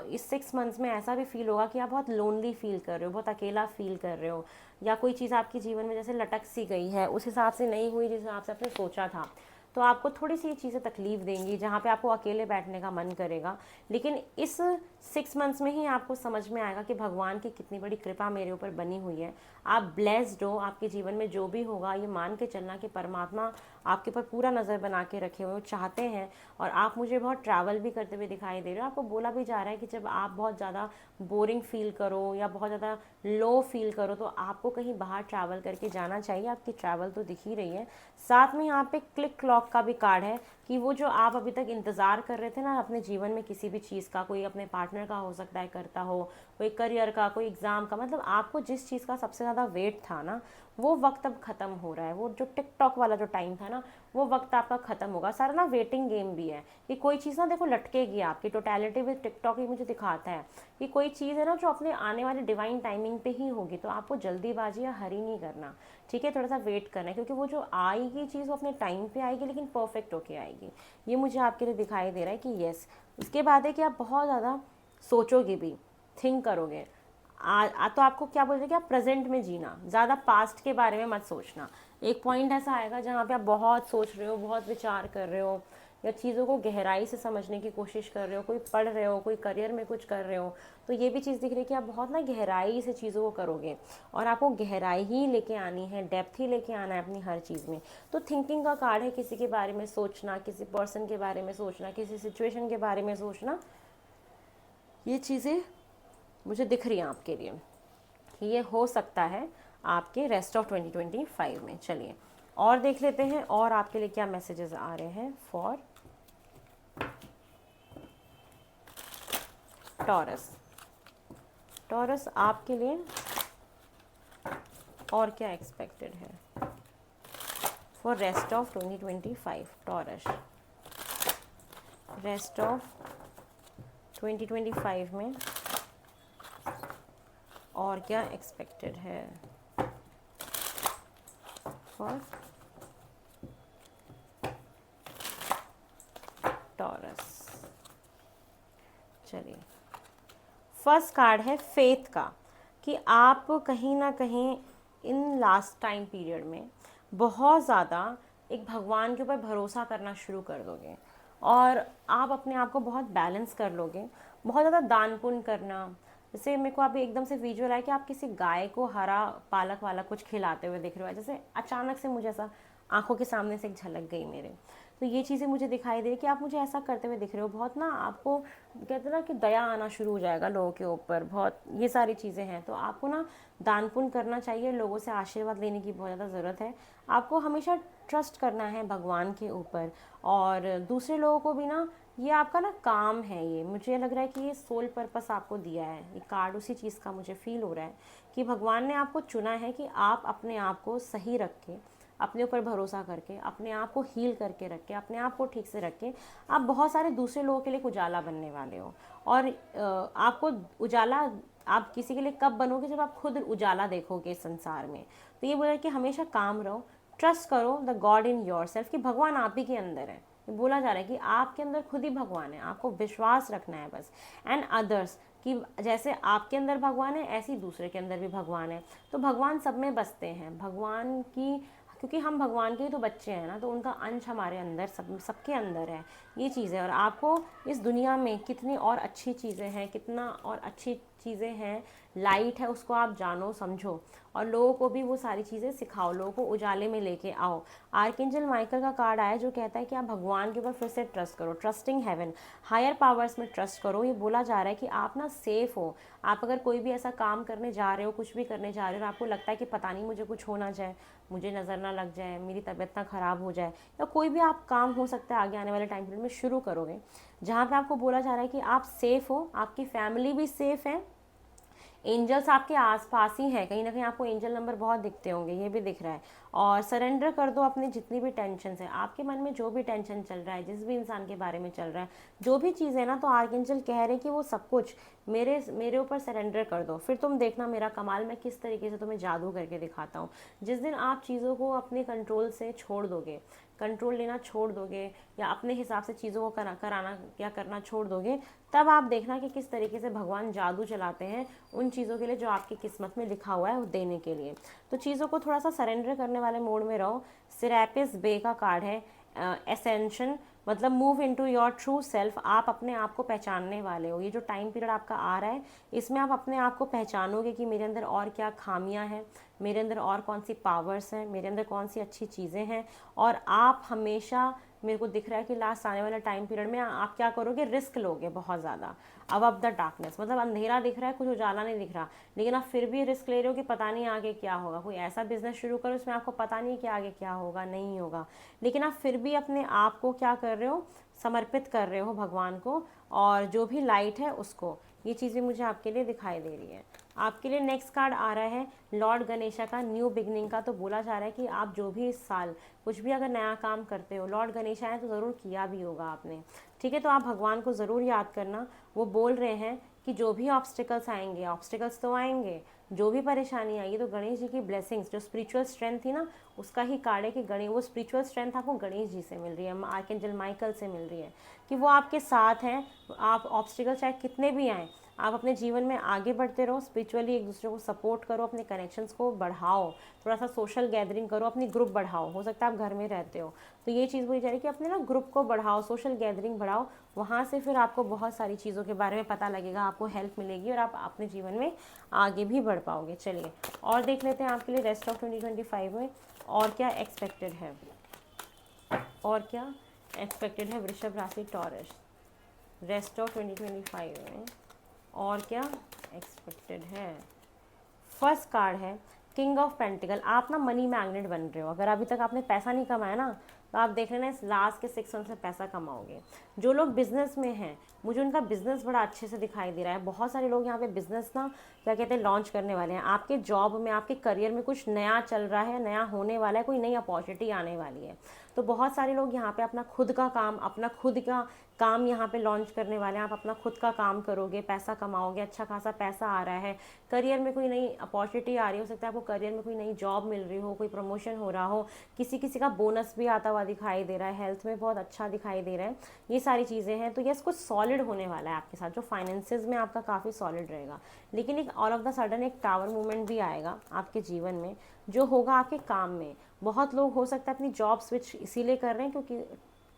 इस 6 मंथ्स में ऐसा भी फील होगा कि आप बहुत लोनली फील कर रहे हो, बहुत अकेला फील कर रहे हो, या कोई चीज़ आपके जीवन में जैसे लटक सी गई है, उस हिसाब से नहीं हुई जिस हिसाब से आपने सोचा था, तो आपको थोड़ी सी ये चीज़ें तकलीफ़ देंगी, जहाँ पे आपको अकेले बैठने का मन करेगा। लेकिन इस 6 मंथ्स में ही आपको समझ में आएगा कि भगवान की कितनी बड़ी कृपा मेरे ऊपर बनी हुई है। आप ब्लेस्ड हो, आपके जीवन में जो भी होगा ये मान के चलना कि परमात्मा आपके ऊपर पूरा नज़र बना के रखे हुए चाहते हैं। और आप मुझे बहुत ट्रैवल भी करते हुए दिखाई दे रहे हो। आपको बोला भी जा रहा है कि जब आप बहुत ज़्यादा बोरिंग फील करो या बहुत ज़्यादा लो फील करो तो आपको कहीं बाहर ट्रैवल करके जाना चाहिए। आपकी ट्रैवल तो दिख ही रही है। साथ में यहाँ पे क्लिक क्लॉक का भी कार्ड है कि वो जो आप अभी तक इंतज़ार कर रहे थे ना अपने जीवन में किसी भी चीज़ का, कोई अपने पार्टनर का हो सकता है करता हो, कोई करियर का, कोई एग्ज़ाम का, मतलब आपको जिस चीज़ का सबसे ज़्यादा वेट था ना, वो वक्त अब ख़त्म हो रहा है। वो जो टिकटॉक वाला जो टाइम था ना, वो वक्त आपका ख़त्म होगा। सारा ना वेटिंग गेम भी है कि कोई चीज़ ना देखो लटकेगी आपकी। टोटलिटी विद टिकटॉक ही मुझे दिखाता है कि कोई चीज़ है ना जो अपने आने वाले डिवाइन टाइमिंग पे ही होगी, तो आपको जल्दीबाजी या हरी नहीं करना, ठीक है, थोड़ा सा वेट करना है, क्योंकि वो जो आएगी चीज़ वो अपने टाइम पे आएगी, लेकिन परफेक्ट होके आएगी। ये मुझे आपके लिए दिखाई दे रहा है कि येस। उसके बाद है कि आप बहुत ज़्यादा सोचोगे भी, थिंक करोगे। तो आपको क्या बोल रहे कि आप प्रेजेंट में जीना, ज़्यादा पास्ट के बारे में मत सोचना। एक पॉइंट ऐसा आएगा जहाँ पे आप बहुत सोच रहे हो, बहुत विचार कर रहे हो, या चीज़ों को गहराई से समझने की कोशिश कर रहे हो, कोई पढ़ रहे हो, कोई करियर में कुछ कर रहे हो, तो ये भी चीज़ दिख रही है कि आप बहुत ना गहराई से चीज़ों को करोगे और आपको गहराई ही लेके आनी है, डेप्थ ही लेके आना है अपनी हर चीज़ में। तो थिंकिंग का कार्ड है, किसी के बारे में सोचना, किसी पर्सन के बारे में सोचना, किसी सिचुएशन के बारे में सोचना, ये चीज़ें मुझे दिख रही हैं आपके लिए कि ये हो सकता है आपके रेस्ट ऑफ 2025 में। चलिए और देख लेते हैं और आपके लिए क्या मैसेजेस आ रहे हैं फॉर टॉरस। टॉरस आपके लिए और क्या एक्सपेक्टेड है for rest of 2025। Taurus rest of 2025 में और क्या एक्सपेक्टेड है फॉर टॉरस। चलिए फर्स्ट कार्ड है फेथ का, कि आप कहीं ना कहीं इन लास्ट टाइम पीरियड में बहुत ज़्यादा एक भगवान के ऊपर भरोसा करना शुरू कर दोगे और आप अपने आप को बहुत बैलेंस कर लोगे। बहुत ज़्यादा दान पुण्य करना, जैसे मेरे को अभी एकदम से विजुअल आया कि आप किसी गाय को हरा पालक वाला कुछ खिलाते हुए दिख रहे हो, जैसे अचानक से मुझे ऐसा आंखों के सामने से एक झलक गई मेरे। तो ये चीज़ें मुझे दिखाई दे कि आप मुझे ऐसा करते हुए दिख रहे हो। बहुत ना आपको कहते हैं ना कि दया आना शुरू हो जाएगा लोगों के ऊपर, बहुत ये सारी चीज़ें हैं। तो आपको ना दान पुण्य करना चाहिए, लोगों से आशीर्वाद लेने की बहुत ज़्यादा ज़रूरत है। आपको हमेशा ट्रस्ट करना है भगवान के ऊपर, और दूसरे लोगों को भी ना, ये आपका ना काम है। ये मुझे लग रहा है कि ये सोल पर्पस आपको दिया है, ये कार्ड उसी चीज़ का मुझे फील हो रहा है कि भगवान ने आपको चुना है कि आप अपने आप को सही रख के, अपने ऊपर भरोसा करके, अपने आप को हील करके रख के, अपने आप को ठीक से रख के आप बहुत सारे दूसरे लोगों के लिए उजाला बनने वाले हो। और आपको उजाला आप किसी के लिए कब बनोगे, जब आप खुद उजाला देखोगे संसार में। तो ये बोला कि हमेशा काम रहो, ट्रस्ट करो the God in your self, कि भगवान आप ही के अंदर है। बोला जा रहा है कि आपके अंदर खुद ही भगवान है, आपको विश्वास रखना है बस। एंड अदर्स, कि जैसे आपके अंदर भगवान है ऐसे ही दूसरे के अंदर भी भगवान है। तो भगवान सब में बसते हैं, भगवान की, क्योंकि हम भगवान के ही तो बच्चे हैं ना, तो उनका अंश हमारे अंदर सबके अंदर है, ये चीज़ है। और आपको इस दुनिया में कितनी और अच्छी चीज़ें हैं, कितना और अच्छी चीज़ें हैं, लाइट है, उसको आप जानो समझो और लोगों को भी वो सारी चीज़ें सिखाओ, लोगों को उजाले में लेके आओ। आर्कएंजल माइकल का कार्ड आया जो कहता है कि आप भगवान के ऊपर फिर से ट्रस्ट करो, ट्रस्टिंग हेवन, हायर पावर्स में ट्रस्ट करो। ये बोला जा रहा है कि आप ना सेफ हो। आप अगर कोई भी ऐसा काम करने जा रहे हो, कुछ भी करने जा रहे हो और आपको लगता है कि पता नहीं मुझे कुछ हो ना जाए, मुझे नज़र ना लग जाए, मेरी तबीयत ना ख़राब हो जाए, या कोई भी आप काम हो सकता है आगे आने वाले टाइम पीरियड में शुरू करोगे, जहाँ पे आपको बोला जा रहा है कि आप सेफ़ हो, आपकी फैमिली भी सेफ़ है, एंजल्स आपके आसपास ही हैं, कहीं ना कहीं आपको एंजल नंबर बहुत दिखते होंगे, ये भी दिख रहा है। और सरेंडर कर दो अपनी जितनी भी टेंशन है, आपके मन में जो भी टेंशन चल रहा है, जिस भी इंसान के बारे में चल रहा है, जो भी चीज़ है ना, तो आर्कएंजल कह रहे हैं कि वो सब कुछ मेरे ऊपर सरेंडर कर दो, फिर तुम देखना मेरा कमाल मैं किस तरीके से तुम्हें जादू करके दिखाता हूँ। जिस दिन आप चीज़ों को अपने कंट्रोल से छोड़ दोगे, कंट्रोल लेना छोड़ दोगे, या अपने हिसाब से चीज़ों को कराना या करना छोड़ दोगे, तब आप देखना कि किस तरीके से भगवान जादू चलाते हैं उन चीज़ों के लिए जो आपकी किस्मत में लिखा हुआ है वो देने के लिए। तो चीज़ों को थोड़ा सा सरेंडर करने वाले मोड में रहो। सिरेपिस बे का कार्ड है, एसेंशन, मतलब move into your true self, आप अपने आप को पहचानने वाले हो। ये जो टाइम पीरियड आपका आ रहा है, इसमें आप अपने आप को पहचानोगे कि मेरे अंदर और क्या खामियां हैं, मेरे अंदर और कौन सी पावर्स हैं, मेरे अंदर कौन सी अच्छी चीज़ें हैं। और आप हमेशा, मेरे को दिख रहा है कि लास्ट आने वाले टाइम पीरियड में आप क्या करोगे, रिस्क लोगे बहुत ज़्यादा, अब द डार्कनेस, मतलब अंधेरा दिख रहा है, कुछ उजाला नहीं दिख रहा, लेकिन आप फिर भी रिस्क ले रहे हो कि पता नहीं आगे क्या होगा। कोई ऐसा बिजनेस शुरू करो उसमें आपको पता नहीं कि आगे क्या होगा, नहीं होगा, लेकिन आप फिर भी अपने आप को क्या कर रहे हो, समर्पित कर रहे हो भगवान को, और जो भी लाइट है उसको। ये चीज़ें मुझे आपके लिए दिखाई दे रही है। आपके लिए नेक्स्ट कार्ड आ रहा है लॉर्ड गणेशा का, न्यू बिगनिंग का। तो बोला जा रहा है कि आप जो भी इस साल कुछ भी अगर नया काम करते हो, लॉर्ड गणेशा है तो ज़रूर किया भी होगा आपने, ठीक है। तो आप भगवान को ज़रूर याद करना। वो बोल रहे हैं कि जो भी ऑब्स्टिकल्स आएंगे, ऑब्स्टिकल्स तो आएंगे, जो भी परेशानी आएगी, तो गणेश जी की ब्लेसिंग्स, जो स्पिरिचुअल स्ट्रेंथ थी ना, उसका ही कार्ड है कि गणेश, वो स्पिरिचुअल स्ट्रेंथ आपको गणेश जी से मिल रही है, आर्कएंजल माइकल से मिल रही है, कि वो आपके साथ हैं। आप ऑब्स्टिकल चाहे कितने भी आएँ, आप अपने जीवन में आगे बढ़ते रहो, स्पिरिचुअली एक दूसरे को सपोर्ट करो, अपने कनेक्शंस को बढ़ाओ, थोड़ा सा सोशल गैदरिंग करो, अपनी ग्रुप बढ़ाओ। हो सकता है आप घर में रहते हो तो ये चीज़ बोली जा रही है कि अपने ना ग्रुप को बढ़ाओ, सोशल गैदरिंग बढ़ाओ, वहाँ से फिर आपको बहुत सारी चीज़ों के बारे में पता लगेगा, आपको हेल्प मिलेगी और आप अपने जीवन में आगे भी बढ़ पाओगे। चलिए और देख लेते हैं आपके लिए रेस्ट ऑफ 2025 में और क्या एक्सपेक्टेड है, और क्या एक्सपेक्टेड है वृषभ राशि टॉरस रेस्ट ऑफ 2025 में, और क्या एक्सपेक्टेड है। फर्स्ट कार्ड है किंग ऑफ पेंटिकल। आप ना मनी मैग्नेट बन रहे हो। अगर अभी तक आपने पैसा नहीं कमाया ना तो आप देख लेना इस लास्ट के 6 मंथ से पैसा कमाओगे। जो लोग बिजनेस में हैं मुझे उनका बिजनेस बड़ा अच्छे से दिखाई दे रहा है। बहुत सारे लोग यहाँ पे बिजनेस ना क्या कहते हैं लॉन्च करने वाले हैं। आपके जॉब में, आपके करियर में कुछ नया चल रहा है, नया होने वाला है, कोई नई अपॉर्चुनिटी आने वाली है। तो बहुत सारे लोग यहाँ पे अपना खुद का काम यहाँ पे लॉन्च करने वाले हैं। आप अपना खुद का काम करोगे, पैसा कमाओगे, अच्छा खासा पैसा आ रहा है, करियर में कोई नई अपॉर्चुनिटी आ रही हो सकता है, आपको करियर में कोई नई जॉब मिल रही हो, कोई प्रमोशन हो रहा हो, किसी का बोनस भी आता हुआ दिखाई दे रहा है, हेल्थ में बहुत अच्छा दिखाई दे रहा है, ये सारी चीज़ें हैं। तो यस कुछ सॉलिड होने वाला है आपके साथ, जो फाइनेंसेस में आपका काफ़ी सॉलिड रहेगा। लेकिन एक ऑल ऑफ द सडन एक टावर मूवमेंट भी आएगा आपके जीवन में, जो होगा आपके काम में। बहुत लोग हो सकता है अपनी जॉब स्विच इसीलिए कर रहे हैं क्योंकि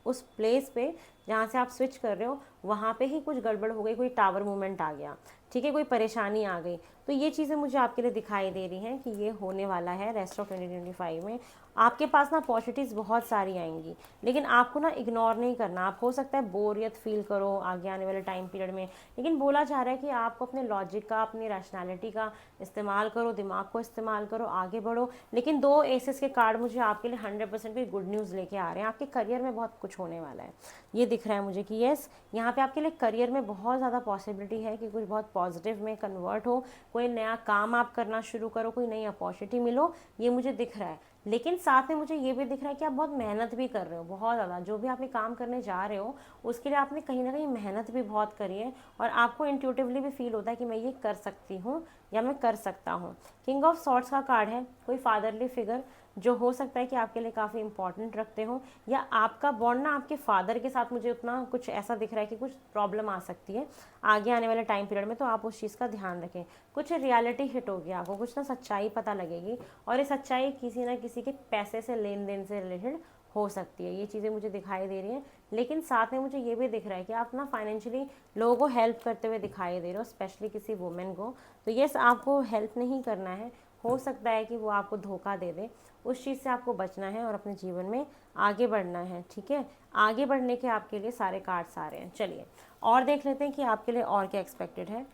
उस प्लेस पे जहाँ से आप स्विच कर रहे हो वहाँ पे ही कुछ गड़बड़ हो गई, कोई टावर मूवमेंट आ गया, ठीक है, कोई परेशानी आ गई। तो ये चीज़ें मुझे आपके लिए दिखाई दे रही हैं कि ये होने वाला है रेस्ट ऑफ 2025 में। आपके पास ना अपॉर्चुनिटीज़ बहुत सारी आएंगी, लेकिन आपको ना इग्नोर नहीं करना। आप हो सकता है बोरियत फील करो आगे आने वाले टाइम पीरियड में, लेकिन बोला जा रहा है कि आपको अपने लॉजिक का, अपनी रैशनैलिटी का इस्तेमाल करो, दिमाग को इस्तेमाल करो, आगे बढ़ो। लेकिन 2 एसेस के कार्ड मुझे आपके लिए 100% भी गुड न्यूज़ लेके आ रहे हैं। आपके करियर में बहुत कुछ होने वाला है, ये दिख रहा है मुझे कि यस यहाँ पे आपके लिए करियर में बहुत ज़्यादा पॉसिबिलिटी है कि कुछ बहुत पॉजिटिव में कन्वर्ट हो, कोई नया काम आप करना शुरू करो, कोई नई अपॉर्चुनिटी मिलो, ये मुझे दिख रहा है। लेकिन साथ में मुझे ये भी दिख रहा है कि आप बहुत मेहनत भी कर रहे हो, बहुत ज़्यादा। जो भी आप ये काम करने जा रहे हो उसके लिए आपने कहीं ना कहीं मेहनत भी बहुत करी है और आपको इंट्यूटिवली भी फील होता है कि मैं ये कर सकती हूँ या मैं कर सकता हूँ। किंग ऑफ सॉर्ड्स का कार्ड है, कोई फादरली फिगर जो हो सकता है कि आपके लिए काफ़ी इंपॉर्टेंट रखते हो, या आपका बॉन्ड ना आपके फादर के साथ मुझे उतना कुछ ऐसा दिख रहा है कि कुछ प्रॉब्लम आ सकती है आगे आने वाले टाइम पीरियड में। तो आप उस चीज़ का ध्यान रखें। कुछ रियलिटी हिट होगी, आपको कुछ ना सच्चाई पता लगेगी और ये सच्चाई किसी ना किसी के पैसे से, लेन देन से रिलेटेड हो सकती है। ये चीज़ें मुझे दिखाई दे रही हैं। लेकिन साथ में मुझे ये भी दिख रहा है कि आप ना फाइनेंशियली लोगों को हेल्प करते हुए दिखाई दे रहे हो, स्पेशली किसी वुमेन को। तो यस आपको हेल्प नहीं करना है, हो सकता है कि वो आपको धोखा दे दे, उस चीज़ से आपको बचना है और अपने जीवन में आगे बढ़ना है, ठीक है। आगे बढ़ने के आपके लिए सारे कार्ड्स आ रहे हैं। चलिए और देख लेते हैं कि आपके लिए और क्या एक्सपेक्टेड है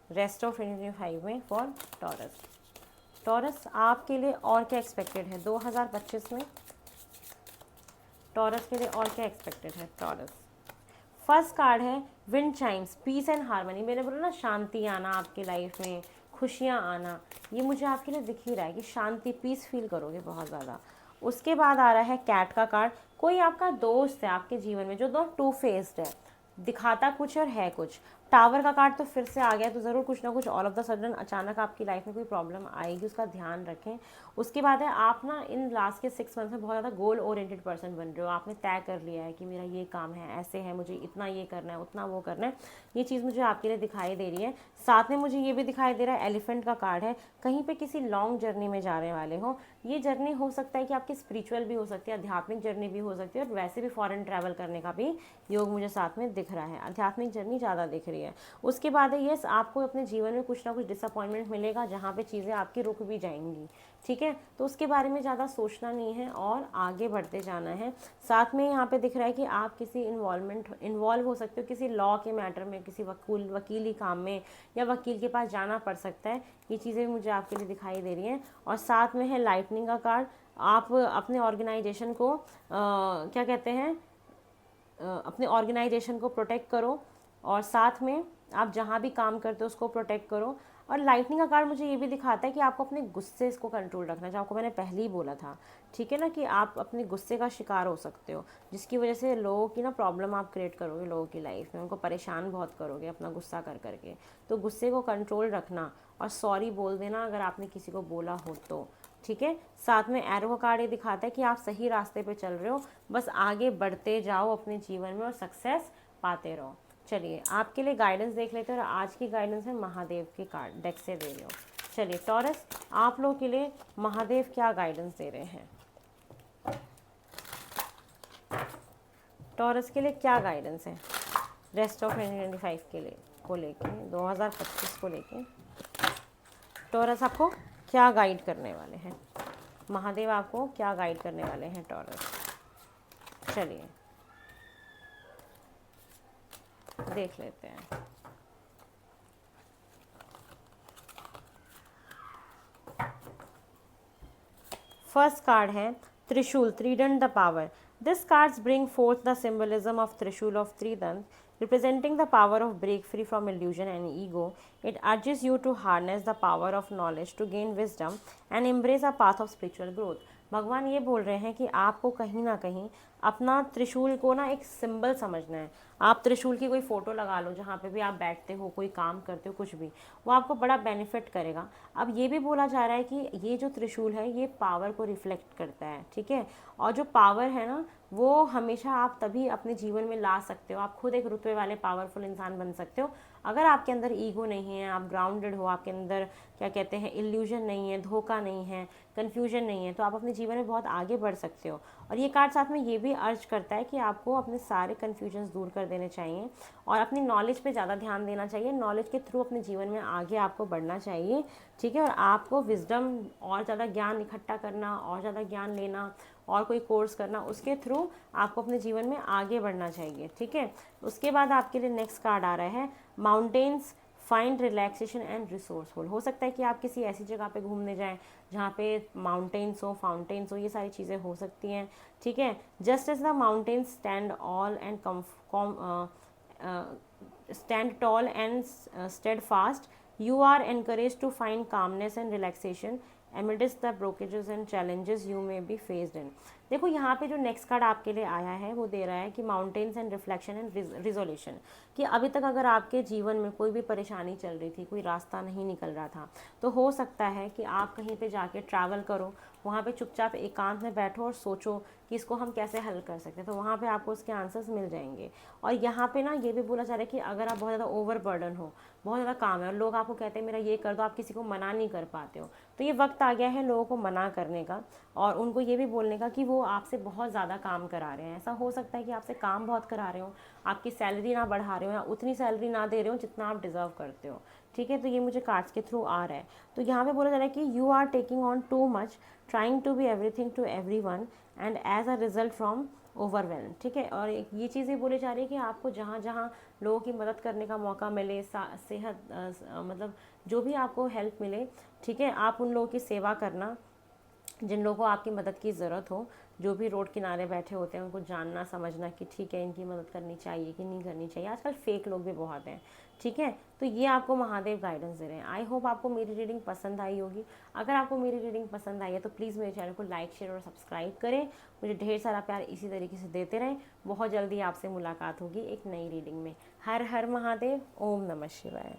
रेस्ट ऑफ 2025 में फॉर टॉरस। टॉरस आपके लिए और क्या एक्सपेक्टेड है 2025 में, टॉरस के लिए और क्या एक्सपेक्टेड है टॉरस। फर्स्ट कार्ड है wind chimes, peace and harmony. मैंने बोला ना शांति आना आपकी लाइफ में, खुशियाँ आना, ये मुझे आपके लिए दिख ही रहा है कि शांति, पीस फील करोगे बहुत ज़्यादा। उसके बाद आ रहा है कैट का कार्ड। कोई आपका दोस्त है आपके जीवन में जो दो टू फेस्ड है, दिखाता कुछ और है कुछ। टावर का कार्ड तो फिर से आ गया, तो ज़रूर कुछ ना कुछ ऑल ऑफ द सडन अचानक आपकी लाइफ में कोई प्रॉब्लम आएगी, उसका ध्यान रखें। उसके बाद है आप ना इन लास्ट के 6 मंथ में बहुत ज़्यादा गोल ओरिएंटेड पर्सन बन रहे हो। आपने तय कर लिया है कि मेरा ये काम है, ऐसे है, मुझे इतना ये करना है, उतना वो करना है। ये चीज़ मुझे आपके लिए दिखाई दे रही है। साथ में मुझे ये भी दिखाई दे रहा है एलिफेंट का कार्ड है, कहीं पे किसी लॉन्ग जर्नी में जाने वाले हो। ये जर्नी हो सकता है कि आपकी स्पिरिचुअल भी हो सकती है, आध्यात्मिक जर्नी भी हो सकती है, और वैसे भी फॉरेन ट्रैवल करने का भी योग मुझे साथ में दिख रहा है। आध्यात्मिक जर्नी ज़्यादा दिख रही है। उसके बाद है यस आपको अपने जीवन में कुछ ना कुछ डिसअपॉइंटमेंट मिलेगा जहाँ पे चीज़ें आपकी रुक भी जाएंगी, ठीक है। तो उसके बारे में ज़्यादा सोचना नहीं है और आगे बढ़ते जाना है। साथ में यहाँ पे दिख रहा है कि आप किसी इन्वॉल्व हो सकते हो किसी लॉ के मैटर में, किसी वकीली काम में, या वकील के पास जाना पड़ सकता है। ये चीज़ें मुझे आपके लिए दिखाई दे रही हैं। और साथ में है लाइटनिंग का कार्ड। आप अपने ऑर्गेनाइजेशन को क्या कहते हैं, अपने ऑर्गेनाइजेशन को प्रोटेक्ट करो, और साथ में आप जहाँ भी काम करते हो उसको प्रोटेक्ट करो। और लाइटनिंग का कार्ड मुझे ये भी दिखाता है कि आपको अपने गुस्से इसको कंट्रोल रखना है, जो आपको मैंने पहले ही बोला था, ठीक है ना, कि आप अपने गुस्से का शिकार हो सकते हो, जिसकी वजह से लोगों की ना प्रॉब्लम आप क्रिएट करोगे लोगों की लाइफ में, उनको परेशान बहुत करोगे अपना गुस्सा कर करके। तो गुस्से को कंट्रोल रखना और सॉरी बोल देना अगर आपने किसी को बोला हो तो, ठीक है। साथ में एरो का कार्ड ये दिखाता है कि आप सही रास्ते पे चल रहे हो, बस आगे बढ़ते जाओ अपने जीवन में और सक्सेस पाते रहो। चलिए आपके लिए गाइडेंस देख लेते हैं, और आज की गाइडेंस है महादेव के कार्ड डेक से दे रही हूँ। चलिए टॉरस, आप लोग के लिए महादेव क्या गाइडेंस दे रहे हैं? टॉरस के लिए क्या गाइडेंस है रेस्ट ऑफ 2025 के लिए को लेके, 2025 को लेके टॉरस आपको क्या गाइड करने वाले हैं? महादेव आपको क्या गाइड करने वाले हैं टॉरस? चलिए देख लेते हैं। फर्स्ट कार्ड है trishul, tridand the power. This cards bring forth the symbolism of Trishul of Tridand, representing the power of break free from illusion and ego. It urges you to harness the power of knowledge to gain wisdom and embrace a path of spiritual growth. भगवान ये बोल रहे हैं कि आपको कहीं ना कहीं अपना त्रिशूल को ना एक सिंबल समझना है। आप त्रिशूल की कोई फ़ोटो लगा लो, जहाँ पे भी आप बैठते हो, कोई काम करते हो, कुछ भी, वो आपको बड़ा बेनिफिट करेगा। अब ये भी बोला जा रहा है कि ये जो त्रिशूल है ये पावर को रिफ्लेक्ट करता है, ठीक है। और जो पावर है ना, वो हमेशा आप तभी अपने जीवन में ला सकते हो। आप खुद एक रुतबे वाले पावरफुल इंसान बन सकते हो अगर आपके अंदर ईगो नहीं है, आप ग्राउंडेड हो, आपके अंदर क्या कहते हैं इल्यूजन नहीं है, धोखा नहीं है, कन्फ्यूजन नहीं है, तो आप अपने जीवन में बहुत आगे बढ़ सकते हो। और ये कार्ड साथ में ये भी अर्ज करता है कि आपको अपने सारे कन्फ्यूजन्स दूर कर देने चाहिए और अपनी नॉलेज पे ज़्यादा ध्यान देना चाहिए। नॉलेज के थ्रू अपने जीवन में आगे आपको बढ़ना चाहिए, ठीक है। और आपको विजडम और ज़्यादा ज्ञान इकट्ठा करना, और ज़्यादा ज्ञान लेना, और कोई कोर्स करना, उसके थ्रू आपको अपने जीवन में आगे बढ़ना चाहिए, ठीक है। उसके बाद आपके लिए नेक्स्ट कार्ड आ रहा है mountains, find relaxation and resourceful. हो सकता है कि आप किसी ऐसी जगह पे घूमने जाएं जहाँ पे माउंटेन्स हो, फाउंटेन्स हो, ये सारी चीज़ें हो सकती हैं, ठीक है। Just as the mountains stand all and stand tall and steadfast, you are encouraged to find calmness and relaxation amidst the blockages and challenges you may be faced in. देखो यहाँ पे जो नेक्स्ट कार्ड आपके लिए आया है वो दे रहा है कि mountains and reflection and resolution, कि अभी तक अगर आपके जीवन में कोई भी परेशानी चल रही थी, कोई रास्ता नहीं निकल रहा था, तो हो सकता है कि आप कहीं पे जाके ट्रैवल करो, वहाँ पे चुपचाप एकांत में बैठो और सोचो कि इसको हम कैसे हल कर सकते हैं, तो वहाँ पे आपको उसके आंसर्स मिल जाएंगे। और यहाँ पे ना ये भी बोला जा रहा है कि अगर आप बहुत ज़्यादा ओवरबर्डन हो, बहुत ज़्यादा काम है और लोग आपको कहते हैं मेरा ये कर दो, आप किसी को मना नहीं कर पाते हो, तो ये वक्त आ गया है लोगों को मना करने का और उनको ये भी बोलने का कि वो आपसे बहुत ज़्यादा काम करा रहे हैं। ऐसा हो सकता है कि आपसे काम बहुत करा रहे हो, आपकी सैलरी ना बढ़ा रहे हो या उतनी सैलरी ना दे रहे हो जितना आप डिज़र्व करते हो, ठीक है। तो ये मुझे कार्ड्स के थ्रू आ रहा है। तो यहाँ पे बोला जा रहा है कि you are taking on too much, trying to be everything to everyone and as a result from overwhelm, ठीक है। और ये चीज़ें बोली जा रही है कि आपको जहाँ जहाँ लोगों की मदद करने का मौका मिले, सेहत मतलब जो भी आपको हेल्प मिले, ठीक है, आप उन लोगों की सेवा करना जिन लोगों को आपकी मदद की ज़रूरत हो। जो भी रोड किनारे बैठे होते हैं उनको जानना समझना कि ठीक है इनकी मदद करनी चाहिए कि नहीं करनी चाहिए। आजकल फेक लोग भी बहुत हैं, ठीक है। तो ये आपको महादेव गाइडेंस दे रहे हैं। आई होप आपको मेरी रीडिंग पसंद आई होगी। अगर आपको मेरी रीडिंग पसंद आई है तो प्लीज़ मेरे चैनल को लाइक, शेयर और सब्सक्राइब करें। मुझे ढेर सारा प्यार इसी तरीके से देते रहें। बहुत जल्दी आपसे मुलाकात होगी एक नई रीडिंग में। हर हर महादेव, ओम नमः शिवाय।